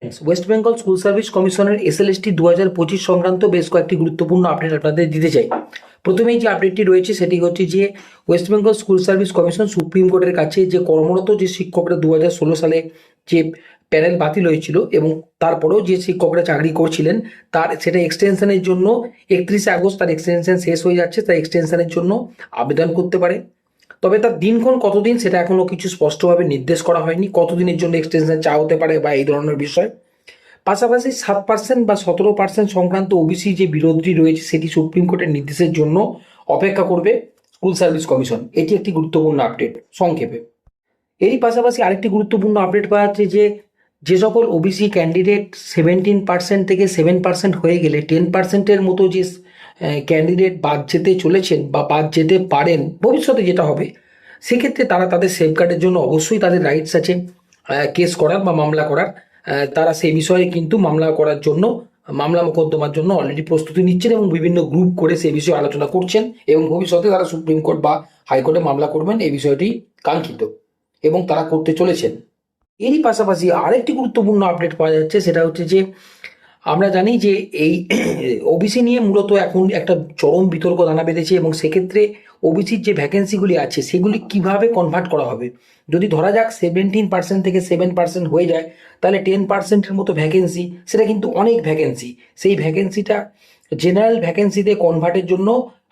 West Bengal school service কমিশনের SLST 2025 সংক্রান্ত বেশ কয়েকটি গুরুত্বপূর্ণ আপডেট আপনাদের দিতে চাই। প্রথমেই যে আপডেটটি রয়েছে সেটি হচ্ছে যে West Bengal school service commission supreme কোর্টের কাছে যে কর্মরত যে শিক্ষকরা 2016 সালে যে প্যানেল বাতিল হয়েছিল এবং তারপরেও যে শিক্ষকরা চাকরি করছিলেন তার সেটা এক্সটেনশনের জন্য 31 আগস্ট তার এক্সটেনশন শেষ হয়ে যাচ্ছে, তার এক্সটেনশনের জন্য আবেদন করতে পারে। তবে তার দিনক্ষণ কতদিন সেটা এখনো কিছু স্পষ্টভাবে নির্দেশ করা হয়নি, কতদিনের জন্য এক্সটেনশন চাওয়া হতে পারে বা এই ধরনের বিষয়। পাশাপাশি 7% বা 17% সংক্রান্ত ওবিসি যে বিরোধটি রয়েছে সেটি সুপ্রিম কোর্টের নির্দেশের জন্য অপেক্ষা করবে স্কুল সার্ভিস কমিশন। এটি একটি গুরুত্বপূর্ণ আপডেট সংক্ষেপে। এরই পাশাপাশি আরেকটি গুরুত্বপূর্ণ আপডেট পাওয়া যাচ্ছে যে সকল ওবিসি ক্যান্ডিডেট 17% থেকে 7% হয়ে গেলে 10%-এর মতো যে ক্যান্ডিডেট বাদ যেতে চলেছেন বা বাদ যেতে পারেন ভবিষ্যতে যেটা হবে, সেক্ষেত্রে তারা তাদের সেফগার্ডের জন্য অবশ্যই তাদের রাইটস আছে কেস করার বা মামলা করার। তারা সেই বিষয়ে কিন্তু মামলা করার জন্য মামলা মোকদ্দমার জন্য অলরেডি প্রস্তুতি নিচ্ছেন এবং বিভিন্ন গ্রুপ করে সেই বিষয়ে আলোচনা করছেন এবং ভবিষ্যতে তারা সুপ্রিম কোর্ট বা হাইকোর্টে মামলা করবেন। এই বিষয়টি কাঙ্ক্ষিত এবং তারা করতে চলেছেন। এরই পাশাপাশি আরেকটি গুরুত্বপূর্ণ আপডেট পাওয়া যাচ্ছে, সেটা হচ্ছে যে আমরা জানি যে এই ওবিসি নিয়ে মূলত এখন একটা চরম বিতর্ক দানা বেঁধেছে এবং সেক্ষেত্রে ওবিসির যে ভ্যাকেন্সিগুলি আছে সেগুলি কিভাবে কনভার্ট করা হবে। যদি ধরা যাক 17% থেকে 7% হয়ে যায়, তাহলে 10%-এর মতো ভ্যাকেন্সি, সেটা কিন্তু অনেক ভ্যাকেন্সি। সেই ভ্যাকেন্সিটা জেনারেল ভ্যাকেন্সিতে কনভার্টের জন্য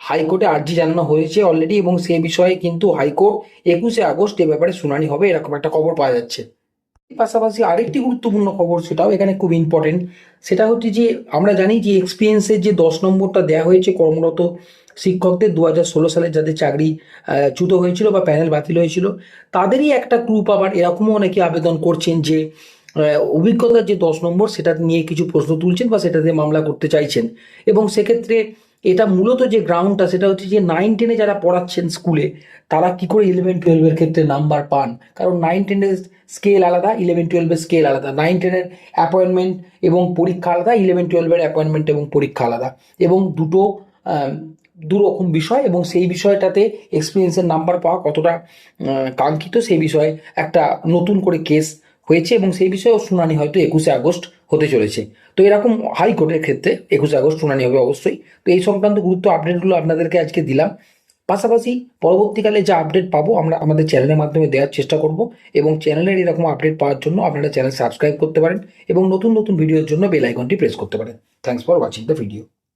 হাইকোর্টে আর্জি জানানো হয়েছে অলরেডি এবং সেই বিষয়ে কিন্তু হাইকোর্ট 21 আগস্ট এ ব্যাপারে শুনানি হবে, এরকম একটা খবর পাওয়া যাচ্ছে। পাশাপাশি আরেকটি গুরুত্বপূর্ণ খবর, সেটাও এখানে খুব ইম্পর্টেন্ট, সেটা হচ্ছে যে আমরা জানি যে এক্সপিরিয়েন্সের যে 10 নম্বরটা দেওয়া হয়েছে কর্মরত শিক্ষকদের 2016 সালে যাদের চাকরি চ্যুত হয়েছিল বা প্যানেল বাতিল হয়েছিল, তাদেরই একটা গ্রুপ আবার এরকমও অনেকে আবেদন করছেন যে অভিজ্ঞতার যে 10 নম্বর সেটা নিয়ে কিছু প্রশ্ন তুলছেন বা সেটাতে মামলা করতে চাইছেন। এবং সেক্ষেত্রে এটা মূলত যে গ্রাউন্ডটা সেটা হচ্ছে যে 9-10-এ যারা পড়াচ্ছেন স্কুলে তারা কি করে 11-12-এর ক্ষেত্রে নাম্বার পান, কারণ 9-10-এর স্কেল আলাদা, 11-12-এর স্কেল আলাদা। 9-10-এর অ্যাপয়েন্টমেন্ট এবং পরীক্ষা আলাদা, 11-12-এর অ্যাপয়েন্টমেন্ট এবং পরীক্ষা আলাদা, এবং দুটো দুরকম বিষয়, এবং সেই বিষয়টাতে এক্সপিরিয়েন্সের নাম্বার পাওয়া কতটা কাঙ্ক্ষিত সেই বিষয়ে একটা নতুন করে কেস হয়েছে এবং সেই বিষয়েও শুনানি হয়তো 21 আগস্ট হতে চলেছে। তো এরকম হাইকোর্টের ক্ষেত্রে 21 আগস্ট শুনানি হবে অবশ্যই। তো এই সংক্রান্ত গুরুত্ব আপডেটগুলো আপনাদেরকে আজকে দিলাম। পাশাপাশি পরবর্তীকালে যে আপডেট পাবো আমরা আমাদের চ্যানেলের মাধ্যমে দেওয়ার চেষ্টা করব, এবং চ্যানেলের এরকম আপডেট পাওয়ার জন্য আপনারা চ্যানেল সাবস্ক্রাইব করতে পারেন এবং নতুন নতুন ভিডিওর জন্য বেল আইকনটি প্রেস করতে পারেন। Thanks for watching the video.